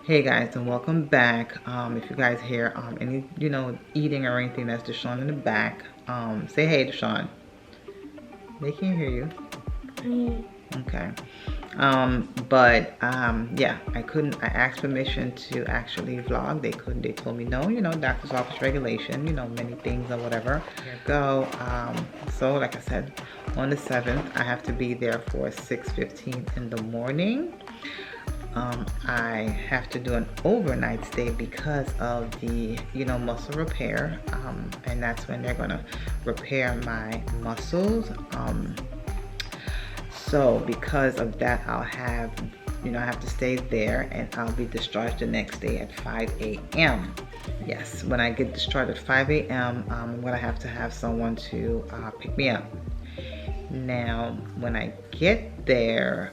Hey guys, and welcome back. If you guys hear any eating or anything, that's Deshaun in the back. Say hey, Deshaun. They can't hear you. Okay. Yeah, I asked permission to actually vlog. They couldn't. They told me no. Doctor's office regulation. Many things or whatever. Here we go. So like I said, on the 7th, I have to be there for 6:15 in the morning. I have to do an overnight stay because of the muscle repair, and that's when they're gonna repair my muscles. So because of that, I'll have I have to stay there, and I'll be discharged the next day at 5 a.m. Yes, when I get discharged at 5 a.m., I'm gonna have to have someone to pick me up. Now when I get there,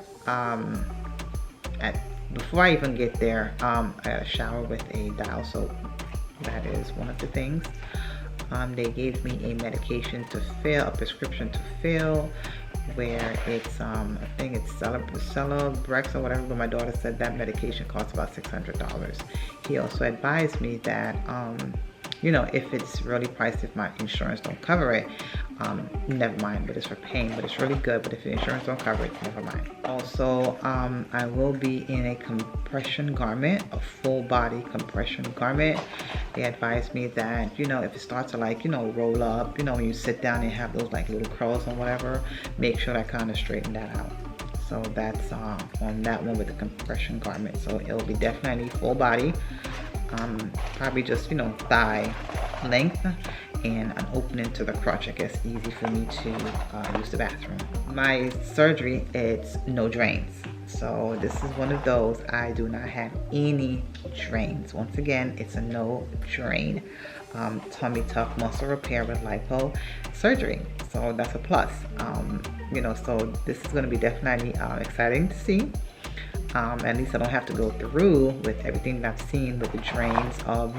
before I even get there, I got a shower with a dial soap. That is one of the things. They gave me a medication to fill, a prescription to fill, where it's I think it's Celebrex or whatever, but my daughter said that medication costs about $600. He also advised me that if it's really priced, if my insurance don't cover it, never mind, but it's for pain, but it's really good, but if the insurance don't cover it, never mind. Also, I will be in a compression garment, a full body compression garment. They advised me that, if it starts to roll up, when you sit down and have those little curls or whatever, make sure I kind of straighten that out. So that's on that one with the compression garment. So it'll be definitely full body. Probably just thigh length and an opening to the crotch. I guess easy for me to use the bathroom. My surgery, it's no drains, so this is one of those. I do not have any drains. Once again, it's a no drain tummy tuck muscle repair with lipo surgery, so that's a plus. So this is going to be definitely exciting to see. At least I don't have to go through with everything that I've seen with the drains of,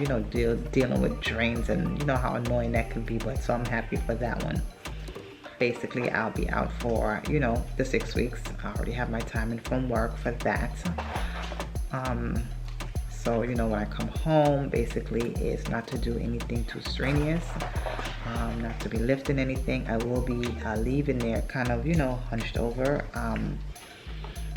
dealing with drains and how annoying that can be. But so I'm happy for that one. Basically, I'll be out for, the 6 weeks. I already have my time in from work for that. So, when I come home, basically is not to do anything too strenuous, not to be lifting anything. I will be leaving there kind of, hunched over.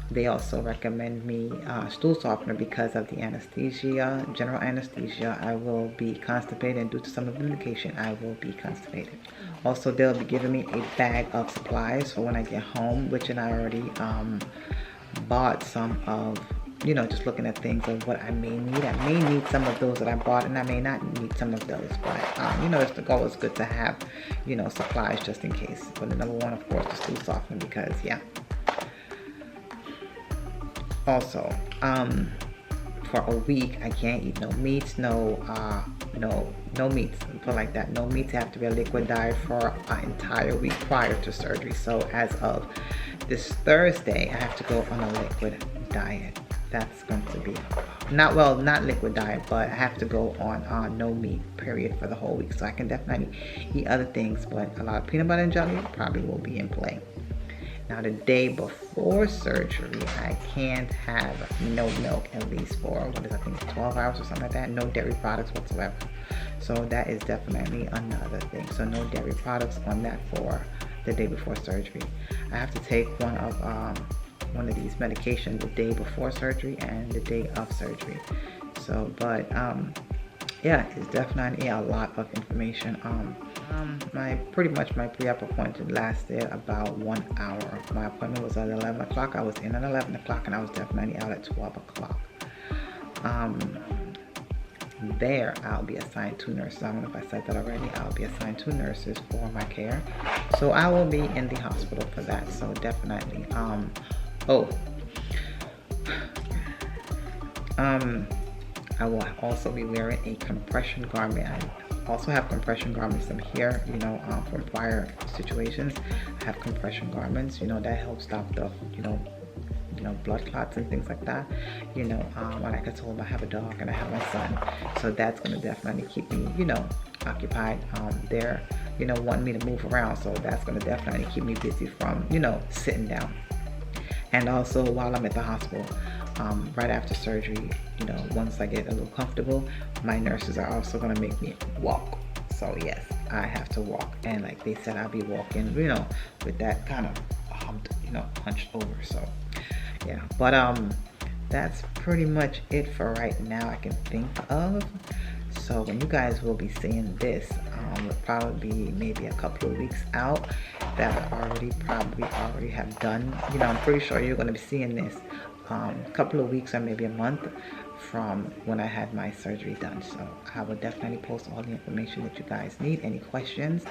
They also recommend me stool softener because of the anesthesia, general anesthesia. I will be constipated, and due to some of the medication, I will be constipated. Also, they'll be giving me a bag of supplies for when I get home, which I already bought some of, just looking at things of what I may need. I may need some of those that I bought, and I may not need some of those, but it's the goal is good to have, supplies just in case. But the number one, of course, is stool softener because, yeah. Also, for a week, I can't eat no meats, no meats, put like that. No meats. I have to be a liquid diet for an entire week prior to surgery. So as of this Thursday, I have to go on a liquid diet. That's going to be not liquid diet, but I have to go on no meat period for the whole week. So I can definitely eat other things, but a lot of peanut butter and jelly probably will be in play. Now, the day before surgery, I can't have no milk at least for, I think 12 hours or something like that. No dairy products whatsoever. So that is definitely another thing. So no dairy products on that for the day before surgery. I have to take one of these medications the day before surgery and the day of surgery. So, but yeah, it's definitely a lot of information. Pretty much my pre-op appointment lasted about 1 hour. My appointment was at 11 o'clock. I was in at 11 o'clock, and I was definitely out at 12 o'clock. There, I'll be assigned 2 nurses. I don't know if I said that already. I'll be assigned 2 nurses for my care. So I will be in the hospital for that. So definitely. I will also be wearing a compression garment. I also have compression garments in here, from prior situations. I have compression garments, that helps stop the, blood clots and things like that. Like I told them, I have a dog and I have my son. So that's going to definitely keep me, occupied. They're, wanting me to move around. So that's going to definitely keep me busy from, sitting down. And also while I'm at the hospital, right after surgery, you know, once I get a little comfortable, my nurses are also gonna make me walk. So yes, I have to walk, and like they said, I'll be walking, you know, with that kind of humped, you know, hunched over. So yeah, but that's pretty much it for right now I can think of. So when you guys will be seeing this, will probably be maybe a couple of weeks out. That probably already have done. You know, I'm pretty sure you're going to be seeing this a couple of weeks or maybe a month from when I had my surgery done. So I will definitely post all the information that you guys need. Any questions,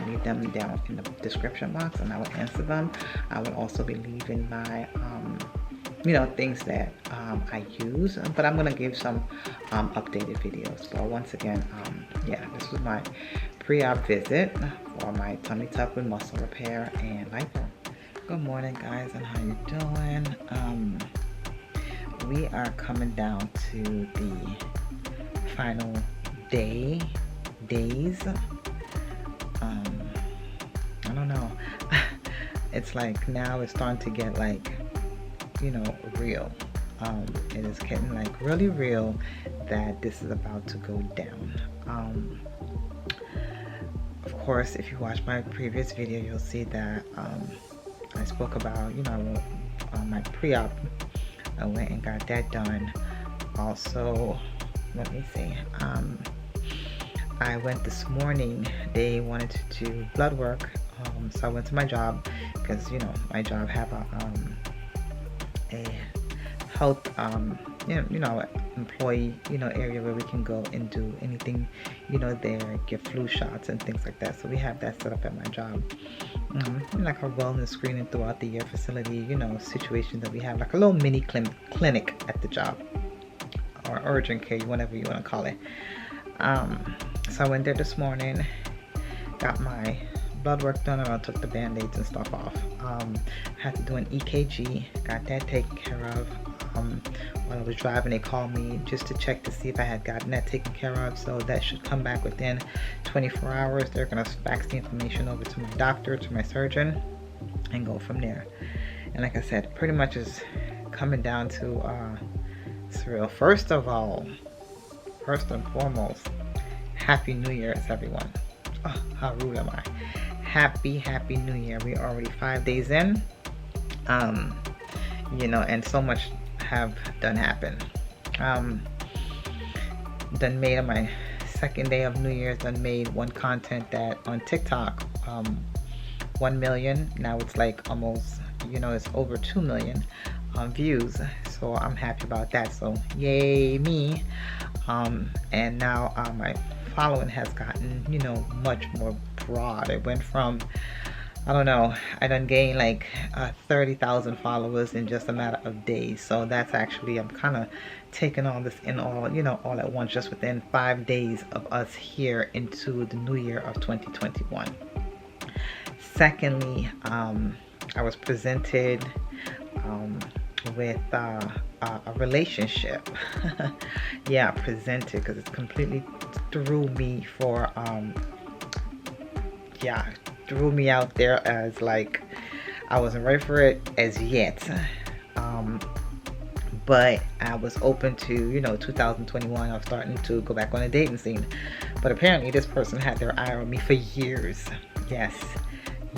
leave them down in the description box and I will answer them. I will also be leaving my you know, things that I use, but I'm gonna give some updated videos. But once again, yeah, this was my pre-op visit for my tummy tuck with muscle repair and lipo. Good morning, guys, and how you doing? We are coming down to the final days. I don't know. It's like now it's starting to get like, you know, real. It is getting like really real that this is about to go down. Of course, if you watch my previous video, you'll see that I spoke about, you know, my pre-op. I went and got that done. Also, let me see. I went this morning. They wanted to do blood work, so I went to my job because, you know, my job have a health you know employee, you know, area where we can go and do anything, you know, there, get flu shots and things like that. So we have that set up at my job, like a wellness screening throughout the year facility, you know, situation that we have, like a little mini clinic at the job, or urgent care, whatever you want to call it. So I went there this morning, got my blood work done, and I took the band-aids and stuff off. Had to do an EKG, got that taken care of. While I was driving, they called me just to check to see if I had gotten that taken care of, so that should come back within 24 hours. They're gonna fax the information over to my doctor, to my surgeon, and go from there. And like I said, pretty much is coming down to surreal. First of all, first and foremost, Happy New Year's, everyone. Oh, how rude am I? Happy New Year. We're already 5 days in. You know, and so much have done happen. Done made on my second day of New Year's, done made one content that on TikTok, 1 million. Now it's like almost, you know, it's over 2 million views. So I'm happy about that. So yay me. And now my following has gotten, you know, much more broad. It went from, I don't know, I done gained like 30,000 followers in just a matter of days. So that's actually, I'm kind of taking all this in all, you know, all at once, just within 5 days of us here into the new year of 2021. Secondly, I was presented with a relationship. Yeah, presented, because it's completely threw me for yeah, threw me out there as like I wasn't ready for it as yet, but I was open to, you know, 2021 I was starting to go back on a dating scene. But apparently this person had their eye on me for years. Yes,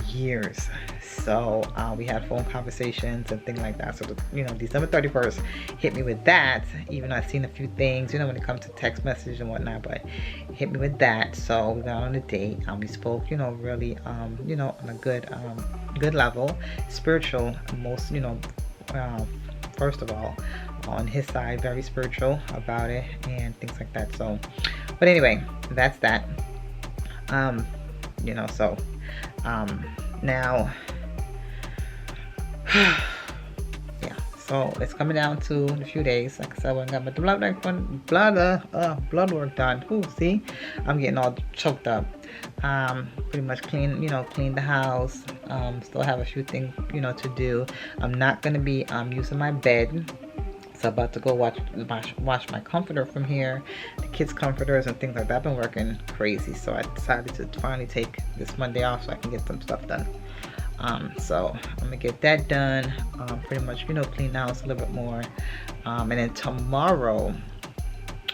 years. So we had phone conversations and things like that. So, you know, December 31st hit me with that, even though I've seen a few things, you know, when it comes to text message and whatnot, but hit me with that. So we got on a date. We spoke, you know, really, you know, on a good level, spiritual, most, you know, first of all, on his side, very spiritual about it and things like that. So, but anyway, that's that. You know, so now yeah, so it's coming down to a few days. Like I said, when I got my blood work done. Ooh, see, I'm getting all choked up. Pretty much clean the house. Still have a few things, you know, to do. I'm not gonna be using my bed. So I'm about to go wash my comforter from here, the kids' comforters and things like that. I've been working crazy, so I decided to finally take this Monday off so I can get some stuff done. So I'm gonna get that done, pretty much, you know, clean the house a little bit more, and then tomorrow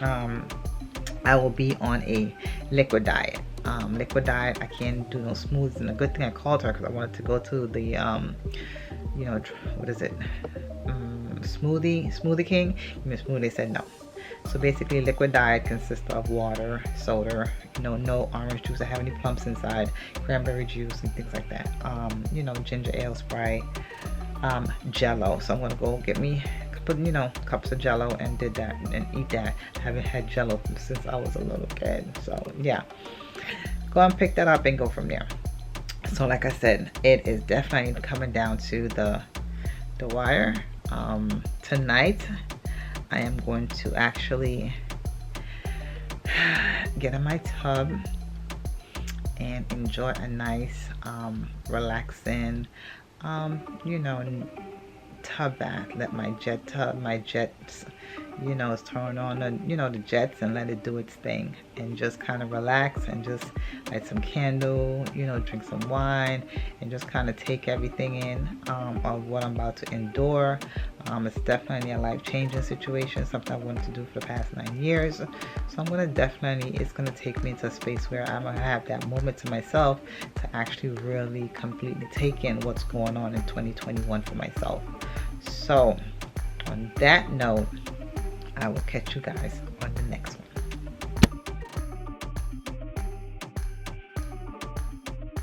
I will be on a liquid diet. I can't do no smoothies, and a good thing I called her because I wanted to go to the you know, what is it, smoothie king. Miss Smoothie said no. So basically, liquid diet consists of water, soda, you know, no orange juice that have any plums inside, cranberry juice and things like that, you know, ginger ale, Sprite, Jello. So I'm gonna go get me, you know, cups of Jello and did that and eat that. I haven't had Jello since I was a little kid, so yeah, go and pick that up and go from there. So like I said, it is definitely coming down to the wire. Tonight I am going to actually get in my tub and enjoy a nice relaxing you know, tub bath. Let my jets, you know, turn on the, you know, the jets and let it do its thing, and just kind of relax and just light some candle, you know, drink some wine, and just kind of take everything in of what I'm about to endure. It's definitely a life-changing situation, something I wanted to do for the past 9 years. So I'm gonna definitely, it's gonna take me into a space where I'm gonna have that moment to myself to actually really completely take in what's going on in 2021 for myself. So on that note, I will catch you guys on the next one.